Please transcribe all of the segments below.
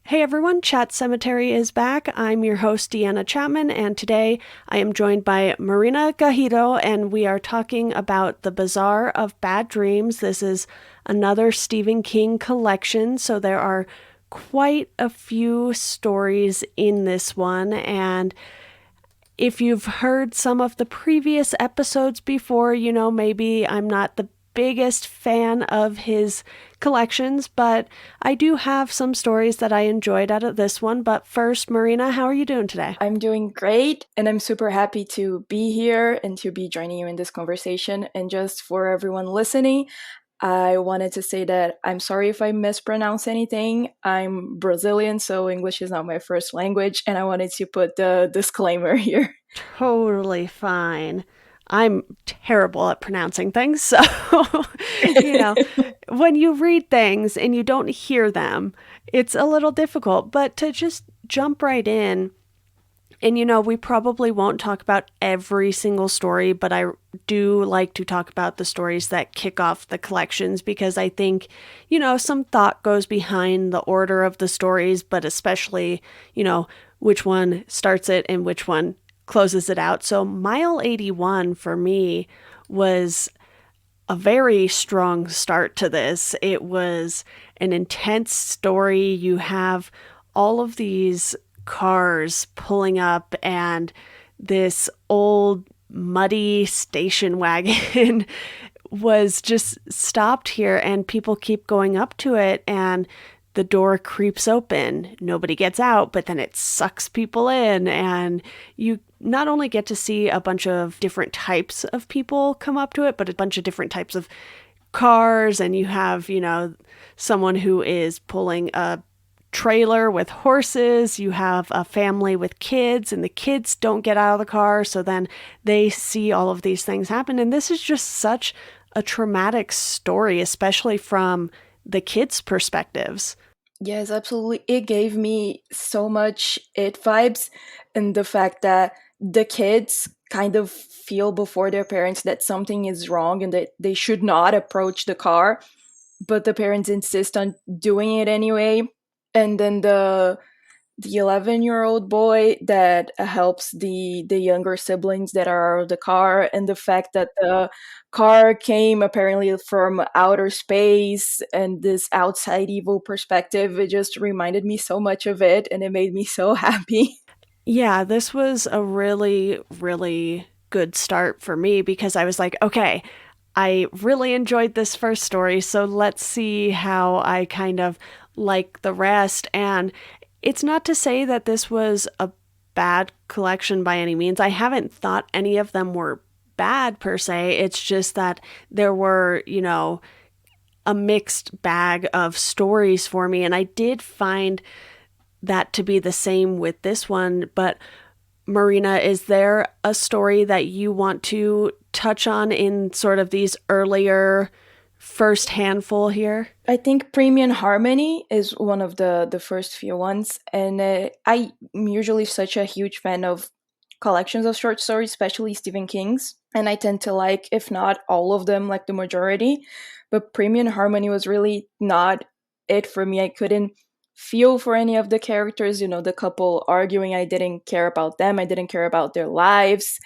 Hey everyone, Chat Cemetery is back. I'm your host, Deanna Chapman, and today I am joined by Marina Garrido, and we are talking about the Bazaar of Bad Dreams. This is another Stephen King collection, so there are quite a few stories in this one, and if you've heard some of the previous episodes before, you know maybe I'm not the biggest fan of his collections, but I do have some stories that I enjoyed out of this one. But first, Marina, how are you doing today? I'm doing great, and I'm super happy to be here and to be joining you in this conversation. And just for everyone listening, I wanted to say that I'm sorry if I mispronounce anything. I'm Brazilian, so English is not my first language, and I wanted to put the disclaimer here. Totally fine. I'm terrible at pronouncing things, so, you know, when you read things and you don't hear them, it's a little difficult. But to just jump right in, and we probably won't talk about every single story, but I do like to talk about the stories that kick off the collections because I think, some thought goes behind the order of the stories, but especially, which one starts it and which one closes it out. So, Mile 81 for me was a very strong start to this. It was an intense story. You have all of these cars pulling up and this old muddy station wagon was just stopped here and people keep going up to it and the door creeps open. Nobody gets out, but then it sucks people in and you not only get to see a bunch of different types of people come up to it, but a bunch of different types of cars. And you have, someone who is pulling a trailer with horses. You have a family with kids, and the kids don't get out of the car. So then they see all of these things happen. And this is just such a traumatic story, especially from the kids' perspectives. Yes, absolutely. It gave me so much it vibes, and the fact that the kids kind of feel before their parents that something is wrong and that they should not approach the car, but the parents insist on doing it anyway. And then the 11-year-old boy that helps the younger siblings that are out of the car, and the fact that the car came apparently from outer space and this outside evil perspective, it just reminded me so much of it, and it made me so happy. Yeah, this was a really, really good start for me because I was like, okay, I really enjoyed this first story, so let's see how I kind of like the rest. And it's not to say that this was a bad collection by any means. I haven't thought any of them were bad per se. It's just that there were, a mixed bag of stories for me. And I did find that to be the same with this one. But Marina, is there a story that you want to touch on in sort of these earlier first handful here? I think Premium Harmony is one of the first few ones, and I'm usually such a huge fan of collections of short stories, especially Stephen King's, and I tend to like, if not all of them, like the majority. But Premium Harmony was really not it for me. I couldn't feel for any of the characters. The couple arguing, I didn't care about them. I didn't care about their lives,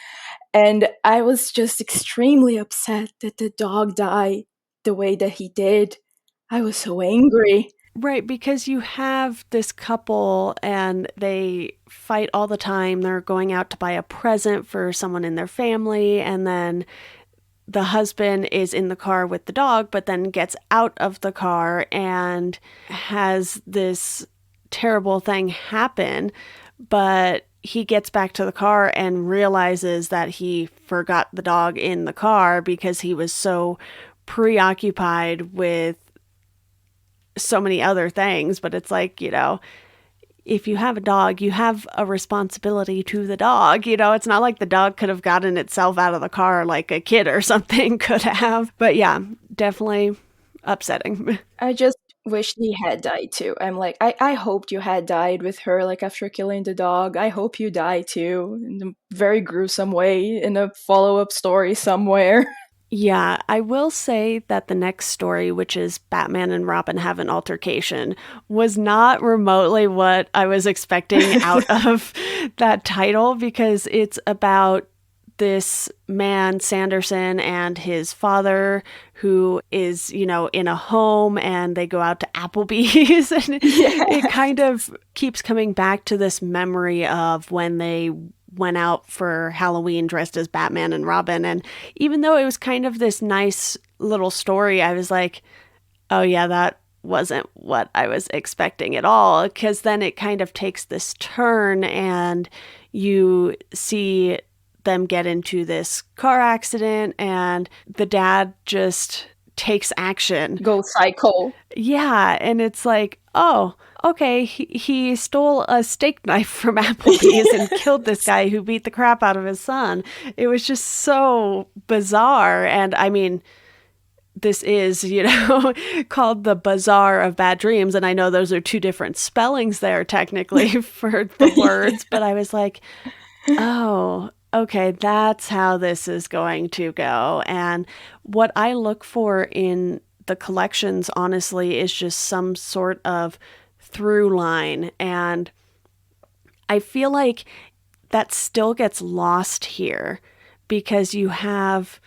and I was just extremely upset that the dog died the way that he did. I was so angry. Right, because you have this couple and they fight all the time. They're going out to buy a present for someone in their family, and then the husband is in the car with the dog, but then gets out of the car and has this terrible thing happen. But he gets back to the car and realizes that he forgot the dog in the car because he was so preoccupied with so many other things. But it's like, if you have a dog, you have a responsibility to the dog. It's not like the dog could have gotten itself out of the car like a kid or something could have. But yeah, definitely upsetting. I just wish he had died too. I'm like, I hoped you had died with her, like after killing the dog. I hope you die too in a very gruesome way in a follow up story somewhere. Yeah, I will say that the next story, which is Batman and Robin have an altercation, was not remotely what I was expecting out of that title because it's about this man, Sanderson, and his father, who is, in a home and they go out to Applebee's. And it Yeah. kind of keeps coming back to this memory of when they went out for Halloween dressed as Batman and Robin. And even though it was kind of this nice little story, I was like, oh, yeah, that wasn't what I was expecting at all. Because then it kind of takes this turn and you see them get into this car accident and the dad just takes action. Go cycle. Yeah, and it's like, oh, okay, he stole a steak knife from Applebee's and killed this guy who beat the crap out of his son. It was just so bizarre. And I mean, this is, called the Bazaar of Bad Dreams. And I know those are two different spellings there, technically, for the words, but I was like, oh, okay, that's how this is going to go. And what I look for in the collections, honestly, is just some sort of through line. And I feel like that still gets lost here because you have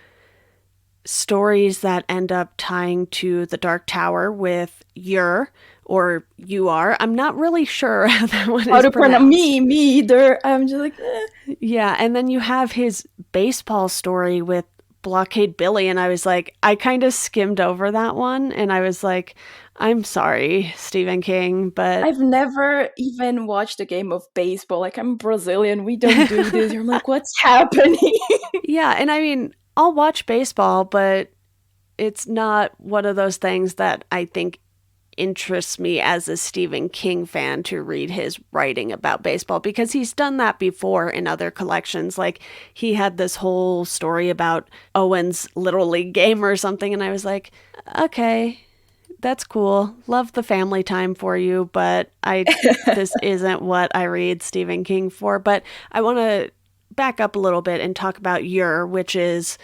stories that end up tying to the Dark Tower with Ur or you are. I'm not really sure how that one How is to pronounce pronounced. me either. I'm just like, eh. Yeah, and then you have his baseball story with Blockade Billy, and I was like, I kind of skimmed over that one, and I was like, I'm sorry, Stephen King, but I've never even watched a game of baseball. Like, I'm Brazilian. We don't do this. I'm like, what's happening? yeah, and I mean, I'll watch baseball, but it's not one of those things that I think interests me as a Stephen King fan to read his writing about baseball because he's done that before in other collections. Like he had this whole story about Owen's Little League game or something, and I was like, okay, that's cool. Love the family time for you, but this isn't what I read Stephen King for. But I want to back up a little bit and talk about Ur, which is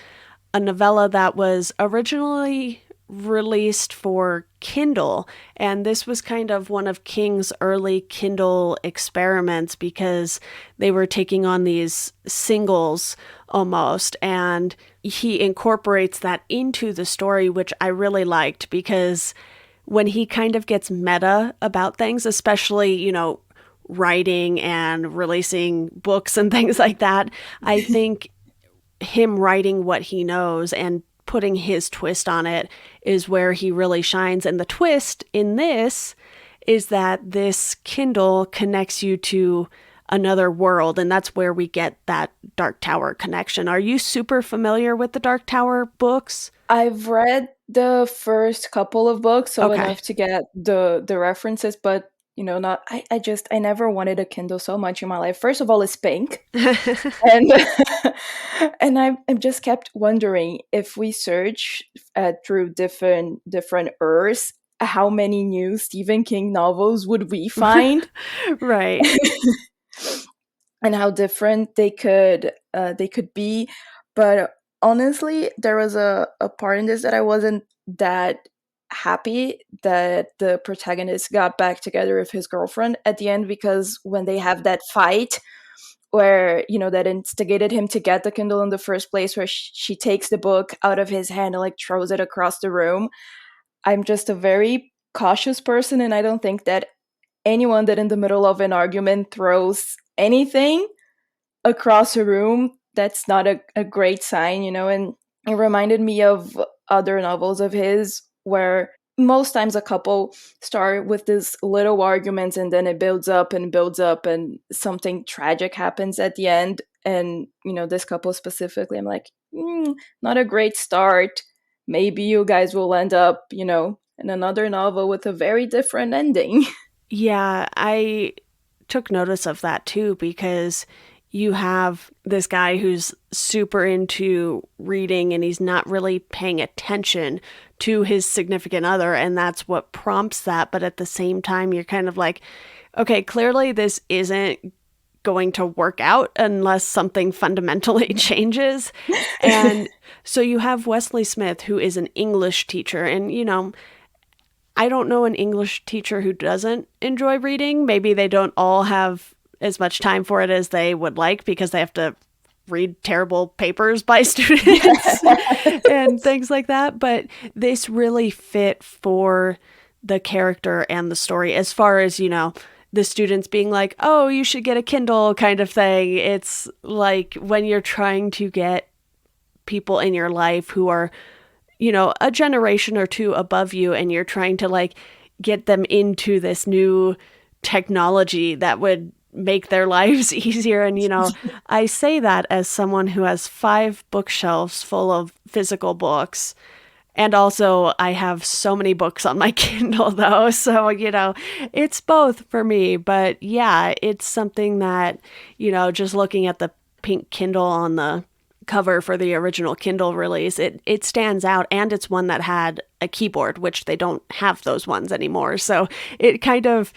a novella that was originally released for Kindle. And this was kind of one of King's early Kindle experiments because they were taking on these singles almost. And he incorporates that into the story, which I really liked because when he kind of gets meta about things, especially, writing and releasing books and things like that, I think him writing what he knows and putting his twist on it is where he really shines. And the twist in this is that this Kindle connects you to another world, and that's where we get that Dark Tower connection. Are you super familiar with the Dark Tower books? I've read the first couple of books, so Okay. enough to get the references, but not. I never wanted a Kindle so much in my life. First of all, it's pink, and and I'm just kept wondering if we search through different earths, how many new Stephen King novels would we find, Right. and how different they could be. But honestly, there was a part in this that I wasn't that happy that the protagonist got back together with his girlfriend at the end, because when they have that fight where that instigated him to get the Kindle in the first place, where she takes the book out of his hand and like throws it across the room. I'm just a very cautious person, and I don't think that anyone that in the middle of an argument throws anything across a room, that's not a great sign, and it reminded me of other novels of his where most times a couple start with this little arguments and then it builds up and something tragic happens at the end. And this couple specifically, I'm like, not a great start. Maybe you guys will end up in another novel with a very different ending. Yeah, I took notice of that too because you have this guy who's super into reading and he's not really paying attention to his significant other, and that's what prompts that. But at the same time, you're kind of like, okay, clearly this isn't going to work out unless something fundamentally changes. And So you have Wesley Smith, who is an English teacher, and I don't know an English teacher who doesn't enjoy reading. Maybe they don't all have as much time for it as they would like because they have to read terrible papers by students and things like that. But this really fit for the character and the story as far as, the students being like, oh, you should get a Kindle kind of thing. It's like when you're trying to get people in your life who are, a generation or two above you and you're trying to like get them into this new technology that would make their lives easier. And, I say that as someone who has 5 bookshelves full of physical books. And also, I have so many books on my Kindle, though. So, it's both for me. But yeah, it's something that, just looking at the pink Kindle on the cover for the original Kindle release, it stands out. And it's one that had a keyboard, which they don't have those ones anymore. So it kind of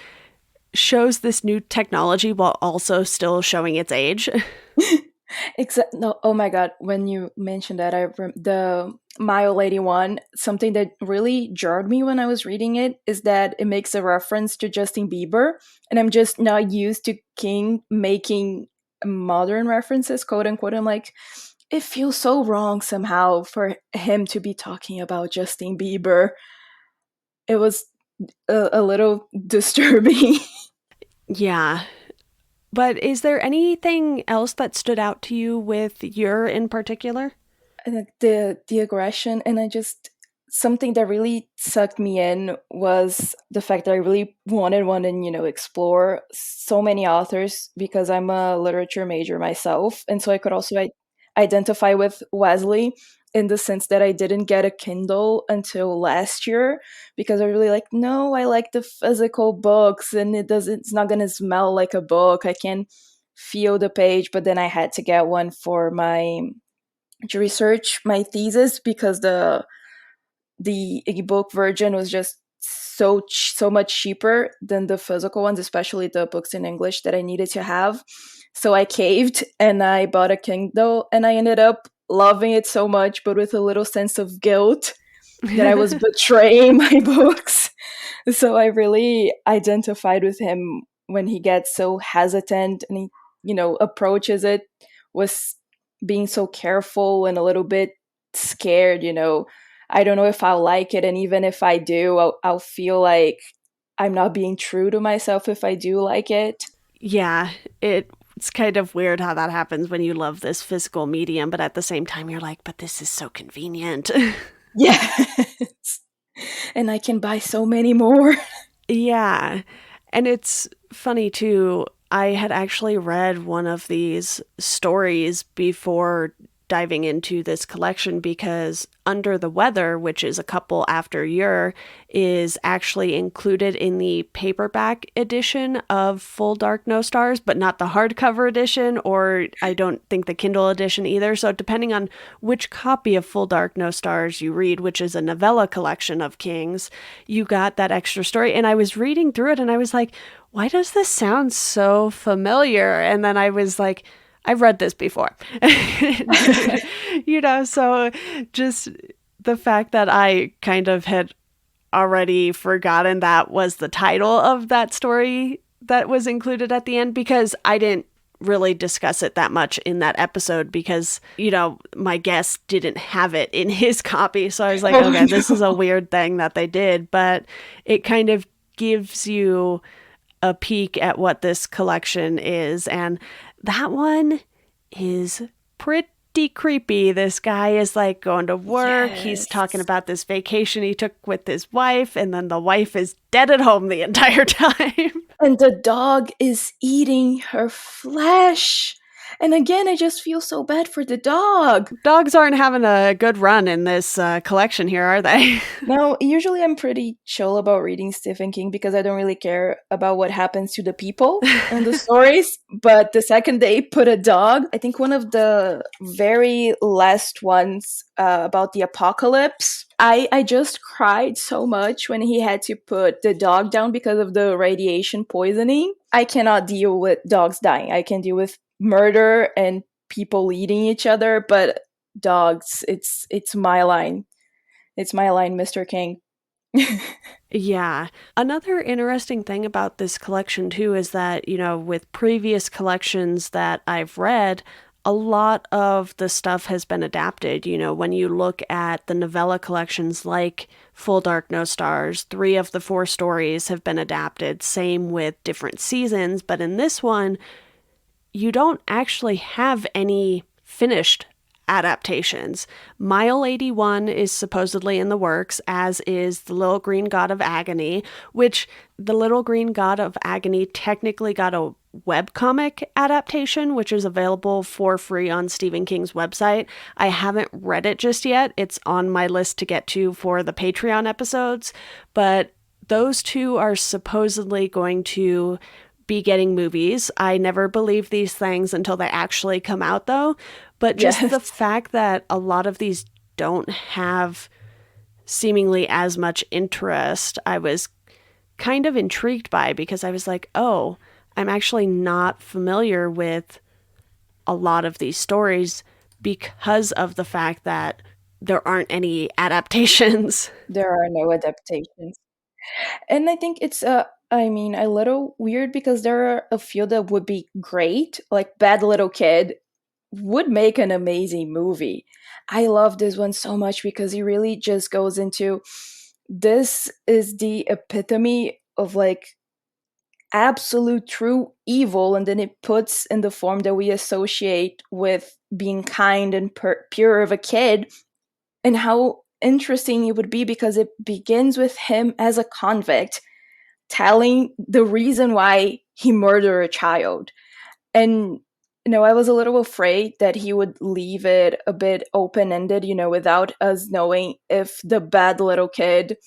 shows this new technology while also still showing its age. Except no, oh my god! When you mentioned that, the Mile Lady one. Something that really jarred me when I was reading it is that it makes a reference to Justin Bieber, and I'm just not used to King making modern references, quote unquote. I'm like, it feels so wrong somehow for him to be talking about Justin Bieber. It was a little disturbing. Yeah. But is there anything else that stood out to you with Ur in particular? And the aggression, and I just, something that really sucked me in was the fact that I really wanted explore so many authors because I'm a literature major myself, and so I could also identify with Wesley in the sense that I didn't get a Kindle until last year because I really like, no, I like the physical books and it's not going to smell like a book. I can feel the page, but then I had to get one for my to research my thesis because the ebook version was just so much cheaper than the physical ones, especially the books in English that I needed to have. So I caved and I bought a Kindle, and I ended up loving it so much, but with a little sense of guilt that I was betraying my books. So I really identified with him when he gets so hesitant and he, approaches it with being so careful and a little bit scared. I don't know if I'll like it. And even if I do, I'll feel like I'm not being true to myself if I do like it. Yeah, it's kind of weird how that happens when you love this physical medium, but at the same time, you're like, but this is so convenient. Yes. And I can buy so many more. Yeah. And it's funny too. I had actually read one of these stories before diving into this collection because Under the Weather, which is a couple after Ur, is actually included in the paperback edition of Full Dark No Stars, but not the hardcover edition, or I don't think the Kindle edition either. So depending on which copy of Full Dark No Stars you read, which is a novella collection of King's, you got that extra story. And I was reading through it and I was like, why does this sound so familiar? And then I was like, I've read this before. So just the fact that I kind of had already forgotten that was the title of that story that was included at the end because I didn't really discuss it that much in that episode because, my guest didn't have it in his copy. So I was like, okay, this is a weird thing that they did, but it kind of gives you a peek at what this collection is. And that one is pretty creepy. This guy is like going to work. He's talking Yes. about this vacation he took with his wife, and then the wife is dead at home the entire time. And the dog is eating her flesh. And again, I just feel so bad for the dog. Dogs aren't having a good run in this collection here, are they? Now, usually I'm pretty chill about reading Stephen King because I don't really care about what happens to the people in the stories. But the second they put a dog, I think one of the very last ones about the apocalypse, I just cried so much when he had to put the dog down because of the radiation poisoning. I cannot deal with dogs dying. I can deal with murder and people eating each other, but dogs. It's my line. It's my line, Mr. King. Yeah. Another interesting thing about this collection, too, is that, with previous collections that I've read, a lot of the stuff has been adapted. When you look at the novella collections like Full Dark, No Stars, 3 of the 4 stories have been adapted. Same with different seasons. But in this one, you don't actually have any finished adaptations. Mile 81 is supposedly in the works, as is The Little Green God of Agony, which The Little Green God of Agony technically got a webcomic adaptation, which is available for free on Stephen King's website. I haven't read it just yet. It's on my list to get to for the Patreon episodes, but those two are supposedly going to be getting movies. I never believe these things until they actually come out, though. But just the Yes. fact that a lot of these don't have seemingly as much interest, I was kind of intrigued by, because I was like, oh, I'm actually not familiar with a lot of these stories because of the fact that there aren't any adaptations. There are no adaptations. And I think it's I mean, a little weird because there are a few that would be great, like Bad Little Kid would make an amazing movie. I love this one so much because he really just goes into this is the epitome of like absolute true evil, and then it puts in the form that we associate with being kind and pure of a kid, and how interesting it would be because it begins with him as a convict telling the reason why he murdered a child. And I was a little afraid that he would leave it a bit open ended, without us knowing if the bad little kid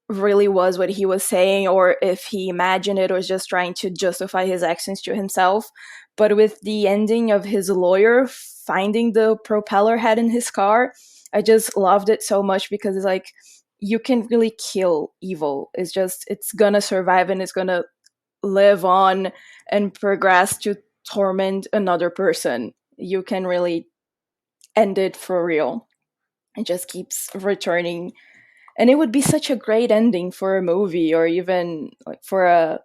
really was what he was saying or if he imagined it or was just trying to justify his actions to himself. But with the ending of his lawyer finding the propeller head in his car, I just loved it so much because it's like you can really kill evil. It's just it's gonna survive and it's gonna live on and progress to torment another person. You can really end it for real. It just keeps returning. And it would be such a great ending for a movie or even like for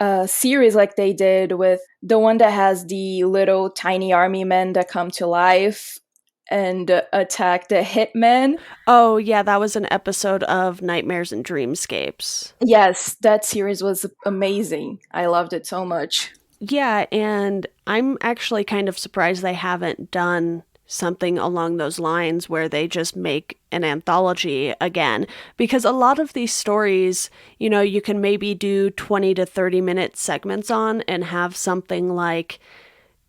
a series like they did with the one that has the little tiny army men that come to life and attack the hitmen. Oh, yeah, that was an episode of Nightmares and Dreamscapes. Yes, that series was amazing. I loved it so much. Yeah, and I'm actually kind of surprised they haven't done something along those lines where they just make an anthology again. Because a lot of these stories, you can maybe do 20 to 30-minute segments on and have something like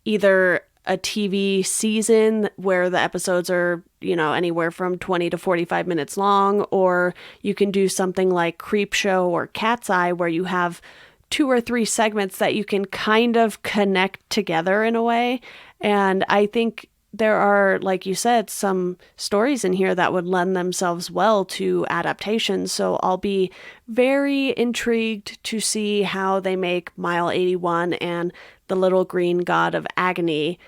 either a TV season where the episodes are, anywhere from 20 to 45 minutes long, or you can do something like Creepshow or Cat's Eye where you have 2 or 3 segments that you can kind of connect together in a way. And I think there are, like you said, some stories in here that would lend themselves well to adaptation. So I'll be very intrigued to see how they make Mile 81 and The Little Green God of Agony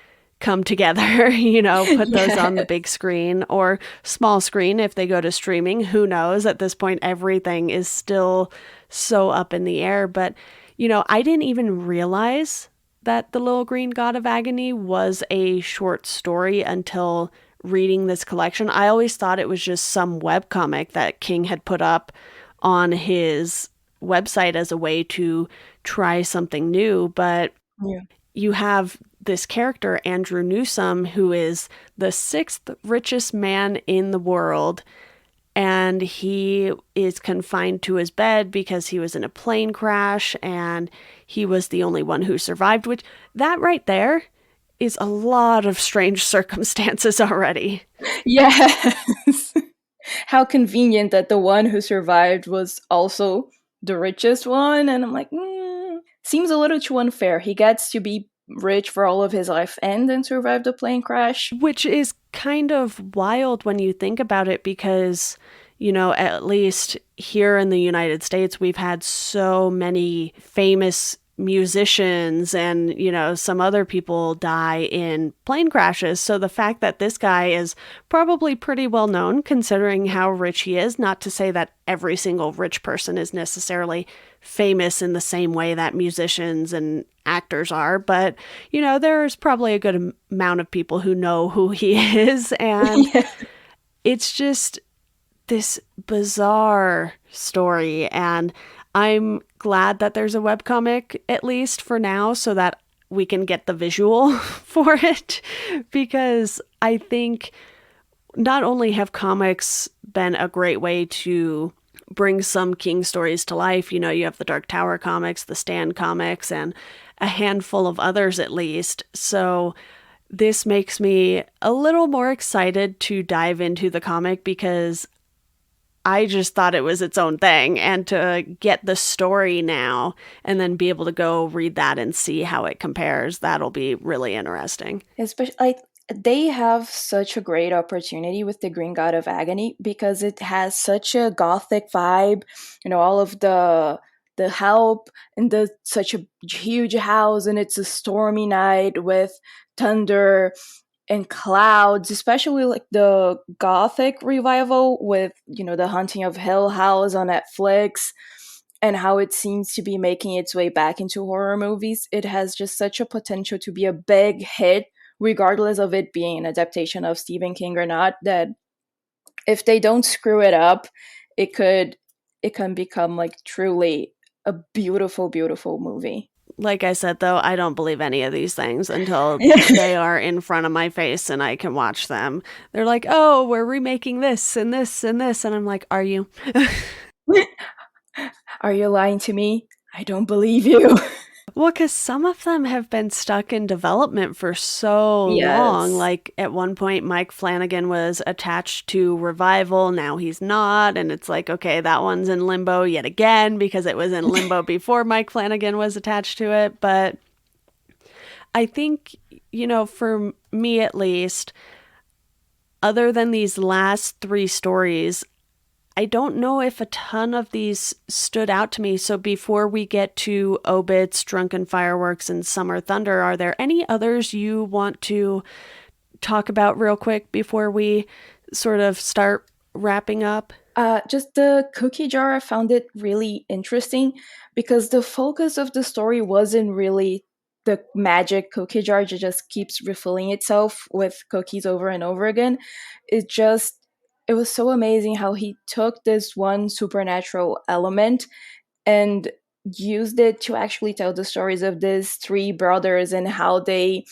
come together, put those on the Yes. big screen or small screen if they go to streaming. Who knows? At this point, everything is still so up in the air. But, I didn't even realize that The Little Green God of Agony was a short story until reading this collection. I always thought it was just some webcomic that King had put up on his website as a way to try something new. But Yeah. you have this character, Andrew Newsom, who is the 6th richest man in the world. And he is confined to his bed because he was in a plane crash and he was the only one who survived, which that right there is a lot of strange circumstances already. Yes. How convenient that the one who survived was also the richest one. And I'm like, seems a little too unfair. He gets to be rich for all of his life and then survive the plane crash. Which is kind of wild when you think about it because, at least here in the United States, we've had so many famous musicians and, some other people die in plane crashes. So the fact that this guy is probably pretty well known considering how rich he is, not to say that every single rich person is necessarily famous in the same way that musicians and actors are, but there's probably a good amount of people who know who he is, and Yeah. it's just this bizarre story. And I'm glad that there's a webcomic, at least for now, so that we can get the visual for it. Because I think not only have comics been a great way to bring some King stories to life, you have the Dark Tower comics, the Stand comics, and a handful of others at least. So this makes me a little more excited to dive into the comic because I just thought it was its own thing. And to get the story now and then be able to go read that and see how it compares, that'll be really interesting. Especially like they have such a great opportunity with the Green God of Agony because it has such a gothic vibe. All of the help and the such a huge house, and it's a stormy night with thunder and clouds, especially like the gothic revival with the Haunting of Hill House on Netflix, and how it seems to be making its way back into horror movies. It has just such a potential to be a big hit, regardless of it being an adaptation of Stephen King or not. That if they don't screw it up, it can become like truly a beautiful, beautiful movie. Like I said, though, I don't believe any of these things until they are in front of my face and I can watch them. They're like, oh, we're remaking this and this and this. And I'm like, are you? Are you lying to me? I don't believe you. Well, because some of them have been stuck in development for so long. Yes. Like at one point, Mike Flanagan was attached to Revival. Now he's not. And it's like, okay, that one's in limbo yet again because it was in limbo before Mike Flanagan was attached to it. But I think, for me at least, other than these last three stories, I don't know if a ton of these stood out to me. So before we get to Obits, Drunken Fireworks, and Summer Thunder, are there any others you want to talk about real quick before we sort of start wrapping up? Just the cookie jar, I found it really interesting because the focus of the story wasn't really the magic cookie jar that just keeps refilling itself with cookies over and over again. It just, it was so amazing how he took this one supernatural element and used it to actually tell the stories of these three brothers and how they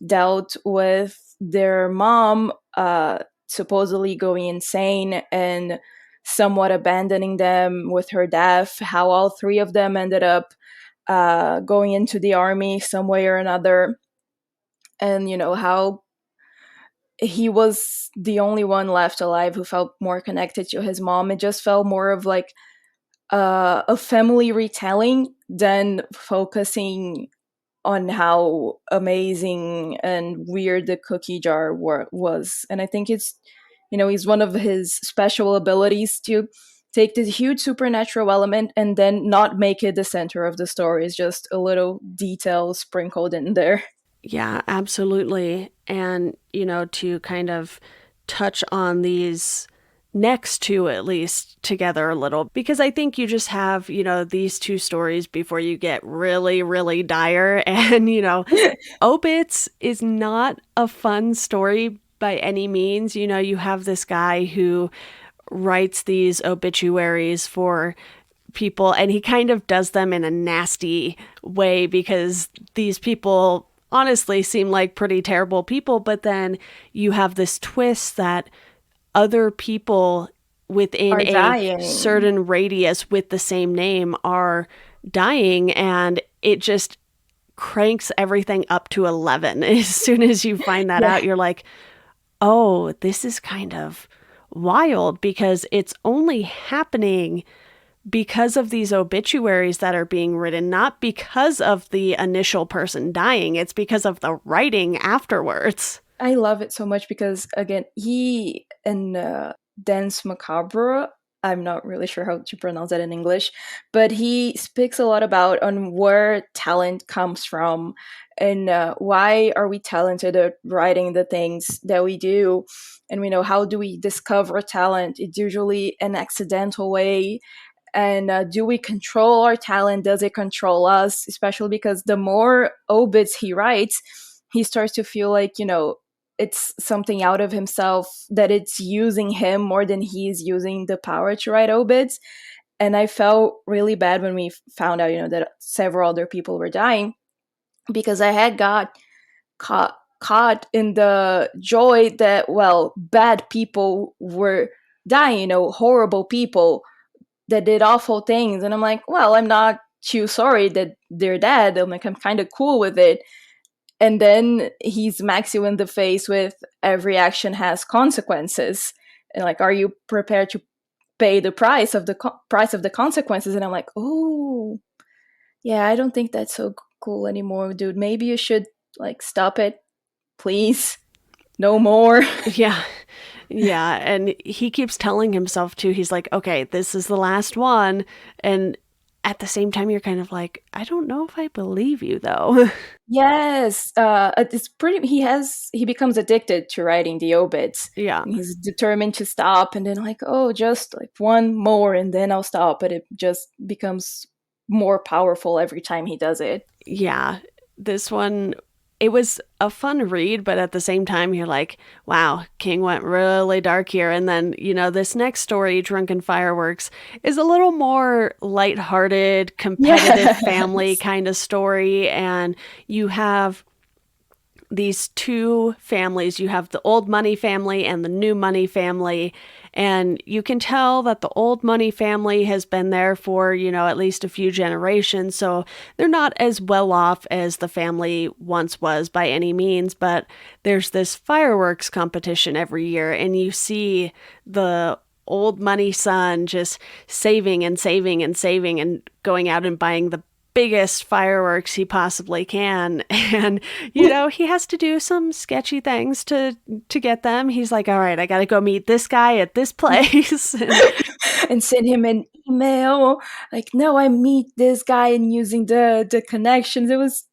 dealt with their mom supposedly going insane and somewhat abandoning them with her death, how all three of them ended up going into the army some way or another, and how he was the only one left alive who felt more connected to his mom. It just felt more of like a family retelling than focusing on how amazing and weird the cookie jar was. And I think it's one of his special abilities to take this huge supernatural element and then not make it the center of the story. It's just a little detail sprinkled in there. Yeah, absolutely. And, to kind of touch on these next two at least together a little, because I think you just have, these two stories before you get really, really dire. And, Obits is not a fun story by any means. You have this guy who writes these obituaries for people and he kind of does them in a nasty way because these people honestly seem like pretty terrible people, but then you have this twist that other people within Are a dying. certain radius with the same name are dying, and it just cranks everything up to 11. As soon as you find that Yeah. out, you're like, oh, this is kind of wild because it's only happening because of these obituaries that are being written, not because of the initial person dying. It's because of the writing afterwards. I love it so much because again, he and Dance Macabre, I'm not really sure how to pronounce that in English, but he speaks a lot about on where talent comes from and why are we talented at writing the things that we do, and we know how do we discover talent? It's usually an accidental way, and do we control our talent? Does it control us? Especially because the more obits he writes, he starts to feel like, it's something out of himself, that it's using him more than he's using the power to write obits. And I felt really bad when we found out, that several other people were dying, because I had got caught in the joy that, well, bad people were dying, horrible people that did awful things. And I'm like, well, I'm not too sorry that they're dead. I'm like, I'm kind of cool with it. And then he smacks you in the face with every action has consequences. And like, are you prepared to pay the price of the price of the consequences? And I'm like, oh, yeah, I don't think that's so cool anymore, dude. Maybe you should like stop it, please. No more. Yeah. Yeah. And he keeps telling himself, too, he's like, okay, this is the last one. And at the same time, you're kind of like, I don't know if I believe you, though. Yes, it's pretty. He becomes addicted to writing the obits, Yeah. and he's determined to stop. And then like, oh, just like one more, and then I'll stop. But it just becomes more powerful every time he does it. Yeah. This one, it was a fun read, but at the same time, you're like, wow, King went really dark here. And then, this next story, Drunken Fireworks, is a little more lighthearted, competitive family Yes. kind of story. And you have these two families. You have the old money family and the new money family. And you can tell that the old money family has been there for, at least a few generations. So they're not as well off as the family once was by any means. But there's this fireworks competition every year, and you see the old money son just saving and saving and saving and going out and buying the biggest fireworks he possibly can. And he has to do some sketchy things to get them. He's like, all right, I gotta go meet this guy at this place. And And send him an email like, no, I meet this guy, and using the connections. It was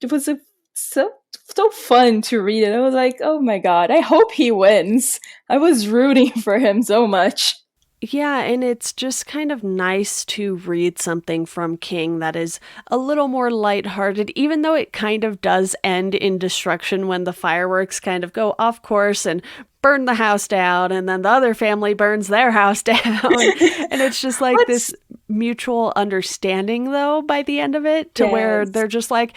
so fun to read it. I was like, oh my god, I hope he wins. I was rooting for him so much. yeah, and it's just kind of nice to read something from King that is a little more lighthearted, even though it kind of does end in destruction when the fireworks kind of go off course and burn the house down, and then the other family burns their house down. And it's just like What's this mutual understanding, though, by the end of it, to where Yes, they're just like,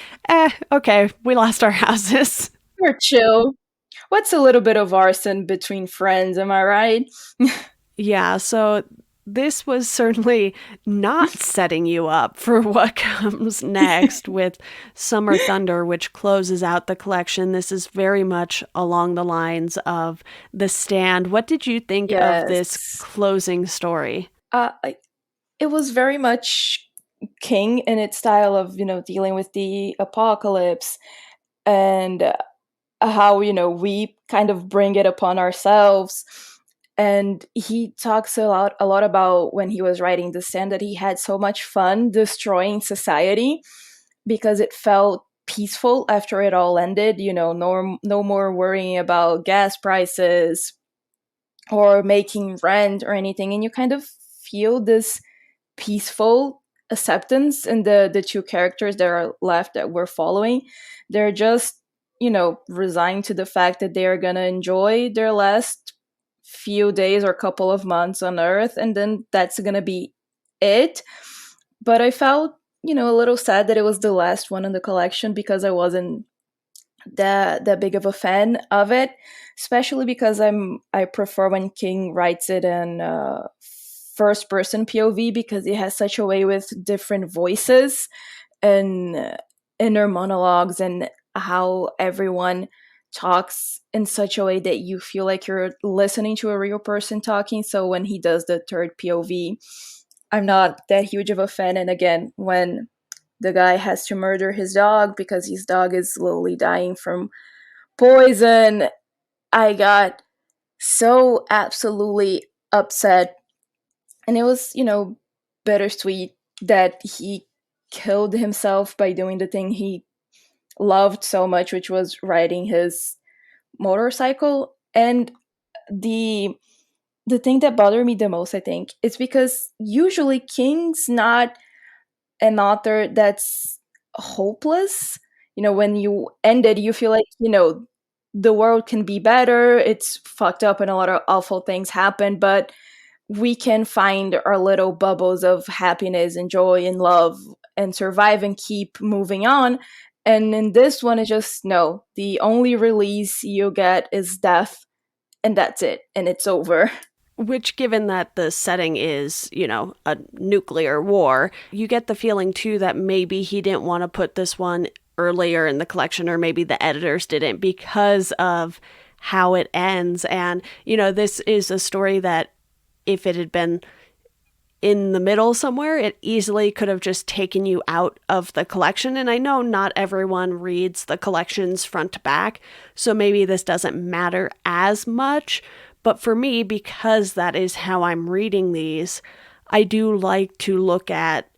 okay, we lost our houses. we're chill. What's a little bit of arson between friends, am I right? Yeah, so this was certainly not setting you up for what comes next with Summer Thunder, which closes out the collection. This is very much along the lines of The Stand. What did you think of this Yes. closing story? It was very much King in its style of, dealing with the apocalypse, and how, we kind of bring it upon ourselves. And he talks a lot about when he was writing The Stand, that he had so much fun destroying society because it felt peaceful after it all ended. No more worrying about gas prices or making rent or anything, and you kind of feel this peaceful acceptance in the two characters that are left that we're following. They're just, resigned to the fact that they are gonna enjoy their last few days or couple of months on Earth, and then that's gonna be it. But I felt, a little sad that it was the last one in the collection, because I wasn't that big of a fan of it, especially because I prefer when King writes it in first person POV, because it has such a way with different voices and inner monologues, and how everyone talks in such a way that you feel like you're listening to a real person talking. So when he does the third POV, I'm not that huge of a fan. And again, when the guy has to murder his dog because his dog is slowly dying from poison, I got so absolutely upset. And it was, bittersweet that he killed himself by doing the thing he loved so much, which was riding his motorcycle. And the the thing that bothered me the most, I think, is because usually King's not an author that's hopeless. When you end it, you feel like, the world can be better. It's fucked up and a lot of awful things happen, but we can find our little bubbles of happiness and joy and love and survive and keep moving on. And in this one, it's just no. The only release you get is death, and that's it, and it's over. Which, given that the setting is, a nuclear war, you get the feeling too that maybe he didn't want to put this one earlier in the collection, or maybe the editors didn't because of how it ends. And, this is a story that if it had been in the middle somewhere, it easily could have just taken you out of the collection. And I know not everyone reads the collections front to back, so maybe this doesn't matter as much. But for me, because that is how I'm reading these, I do like to look at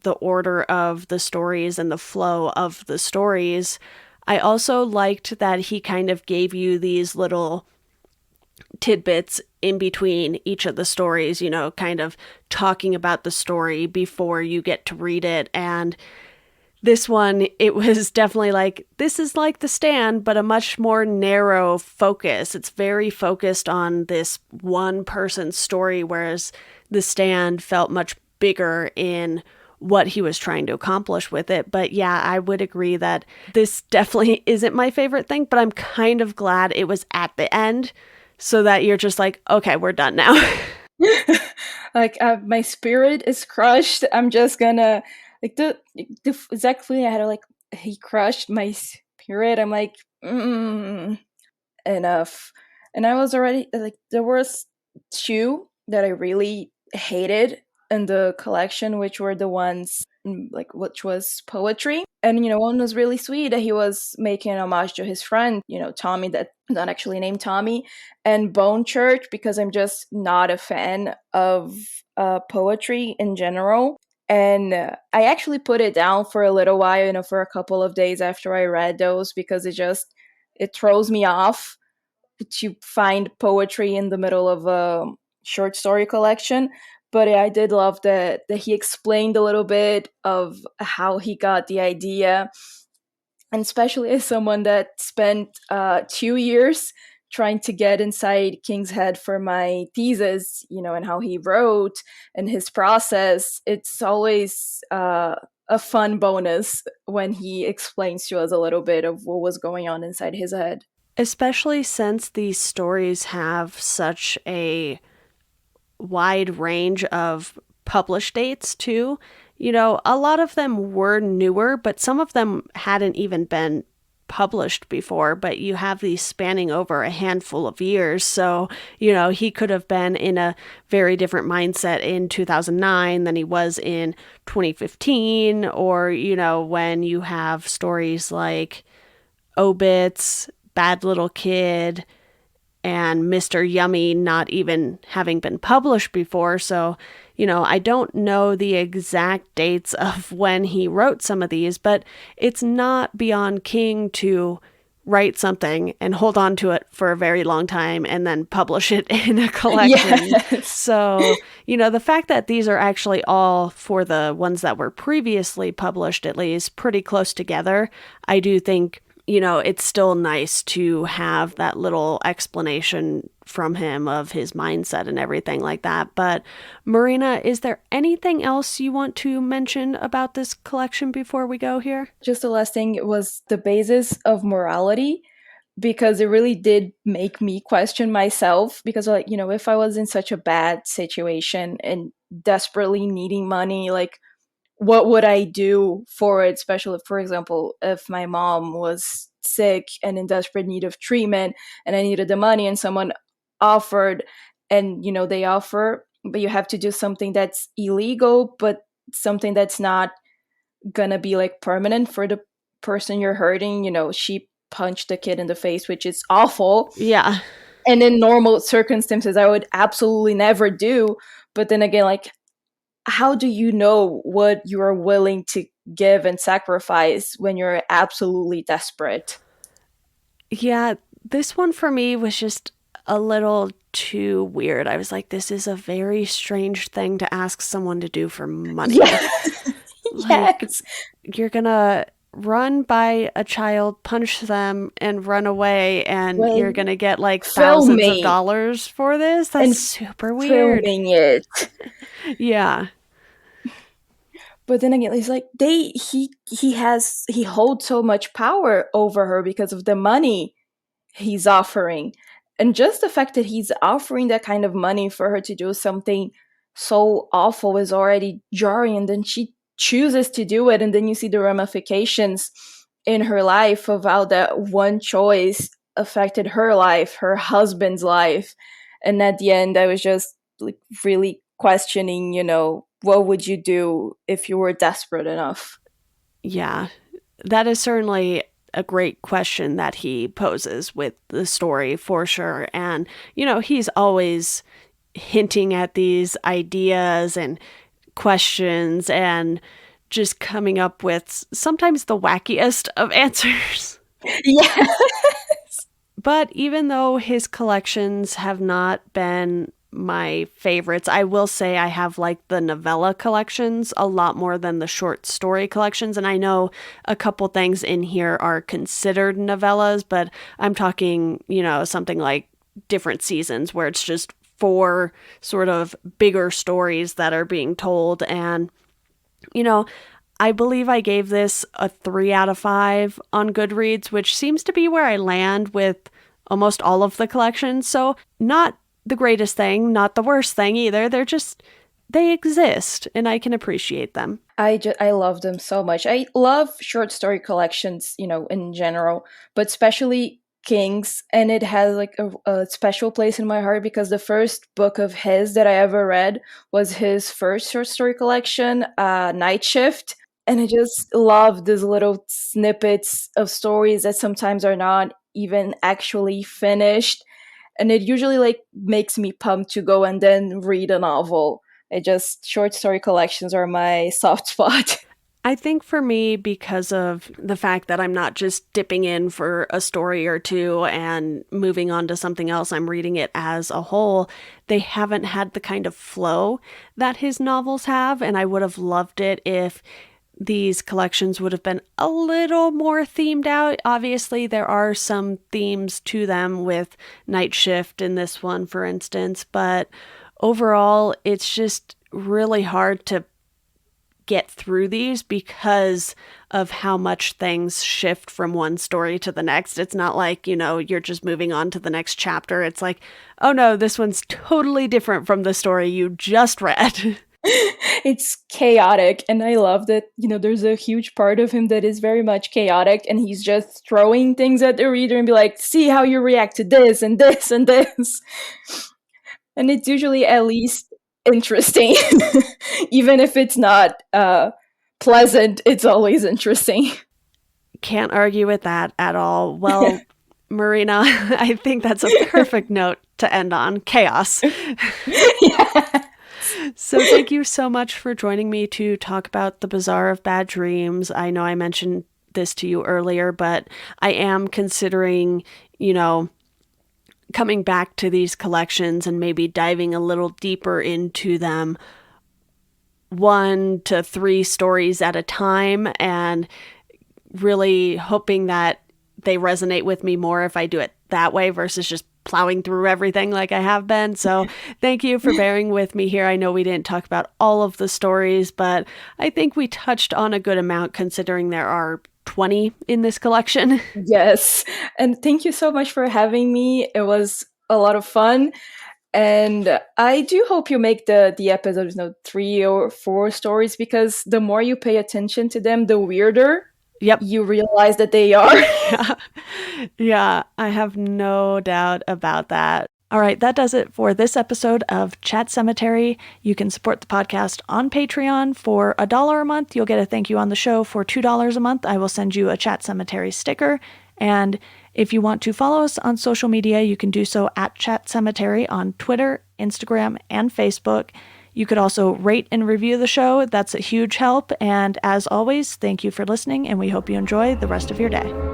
the order of the stories and the flow of the stories. I also liked that he kind of gave you these little tidbits in between each of the stories, kind of talking about the story before you get to read it. And this one, it was definitely like, this is like The Stand, but a much more narrow focus. It's very focused on this one person's story, whereas The Stand felt much bigger in what he was trying to accomplish with it. But yeah, I would agree that this definitely isn't my favorite thing, but I'm kind of glad it was at the end so that you're just like, okay, we're done now. Like, my spirit is crushed. I'm just gonna, like, the exact feeling I had, like, he crushed my spirit. I'm like, enough. And I was already like, there was two that I really hated in the collection, which were the ones, like, which was poetry. And one was really sweet that he was making an homage to his friend, Tommy, that not actually named Tommy. And Bone Church, because I'm just not a fan of poetry in general. And I actually put it down for a little while, for a couple of days after I read those, because it throws me off to find poetry in the middle of a short story collection. But I did love that he explained a little bit of how he got the idea, and especially as someone that spent 2 years trying to get inside King's head for my thesis, and how he wrote and his process. It's always a fun bonus when he explains to us a little bit of what was going on inside his head. Especially since these stories have such a wide range of published dates, too. A lot of them were newer, but some of them hadn't even been published before, but you have these spanning over a handful of years. So, he could have been in a very different mindset in 2009 than he was in 2015, or, when you have stories like Obits, Bad Little Kid, and Mr. Yummy not even having been published before. So, I don't know the exact dates of when he wrote some of these, but it's not beyond King to write something and hold on to it for a very long time and then publish it in a collection. Yes. So, the fact that these are actually all for the ones that were previously published, at least pretty close together, I do think it's still nice to have that little explanation from him of his mindset and everything like that. But Marina, is there anything else you want to mention about this collection before we go here? Just the last thing was the basis of morality, because it really did make me question myself, because, like, if I was in such a bad situation and desperately needing money, like, what would I do for it? Especially, for example, if my mom was sick and in desperate need of treatment and I needed the money and someone offered, and they offer, but you have to do something that's illegal, but something that's not gonna be like permanent for the person you're hurting. She punched the kid in the face, which is awful. Yeah. And in normal circumstances, I would absolutely never do. But then again, like, how do you know what you are willing to give and sacrifice when you're absolutely desperate? Yeah, this one for me was just a little too weird. I was like, this is a very strange thing to ask someone to do for Yeah. money. Like, Yes. you're gonna run by a child, punch them, and run away, and Well, you're gonna get like thousands of filming dollars for this? That's and super weird. filming it. Yeah. But then again, it's like he holds so much power over her because of the money he's offering. And just the fact that he's offering that kind of money for her to do something so awful is already jarring. And then she chooses to do it. And then you see the ramifications in her life of how that one choice affected her life, her husband's life. And at the end, I was just like really questioning, what would you do if you were desperate enough? Yeah. That is certainly a great question that he poses with the story for sure. And, he's always hinting at these ideas and questions and just coming up with sometimes the wackiest of answers. Yeah. But even though his collections have not been my favorites, I will say I have liked the novella collections a lot more than the short story collections. And I know a couple things in here are considered novellas, but I'm talking, something like Different Seasons, where it's just four sort of bigger stories that are being told. And, you know, I believe I gave this a 3 out of 5 on Goodreads, which seems to be where I land with almost all of the collections. So, not the greatest thing, not the worst thing either. They exist and I can appreciate them. I love them so much. I love short story collections, in general, but especially King's, and it has like a special place in my heart because the first book of his that I ever read was his first short story collection, Night Shift. And I just love these little snippets of stories that sometimes are not even actually finished. And it usually like makes me pumped to go and then read a novel. It just short story collections are my soft spot. I think for me, because of the fact that I'm not just dipping in for a story or two and moving on to something else, I'm reading it as a whole, they haven't had the kind of flow that his novels have. And I would have loved it if these collections would have been a little more themed out. Obviously, there are some themes to them with Night Shift in this one, for instance, but overall, it's just really hard to get through these because of how much things shift from one story to the next. It's not like, you're just moving on to the next chapter. It's like, oh no, this one's totally different from the story you just read. It's chaotic, and I love that, there's a huge part of him that is very much chaotic, and he's just throwing things at the reader and be like, see how you react to this and this and this. And it's usually at least interesting. Even if it's not pleasant, it's always interesting. Can't argue with that at all. Well, Marina, I think that's a perfect note to end on. Chaos. Yeah. So thank you so much for joining me to talk about the Bazaar of Bad Dreams. I know I mentioned this to you earlier, but I am considering, coming back to these collections and maybe diving a little deeper into them 1 to 3 stories at a time and really hoping that they resonate with me more if I do it that way versus just plowing through everything like I have been. So thank you for bearing with me here. I know we didn't talk about all of the stories, but I think we touched on a good amount considering there are 20 in this collection. Yes. And thank you so much for having me. It was a lot of fun. And I do hope you make the episodes, 3 or 4 stories, because the more you pay attention to them, the weirder Yep. you realize that they are. Yeah. Yeah, I have no doubt about that. All right, that does it for this episode of Chat Sematary. You can support the podcast on Patreon for $1 a month. You'll get a thank you on the show. For $2 a month, I will send you a Chat Sematary sticker. And if you want to follow us on social media, you can do so at Chat Sematary on Twitter, Instagram, and Facebook. You could also rate and review the show. That's a huge help. And as always, thank you for listening, and we hope you enjoy the rest of your day.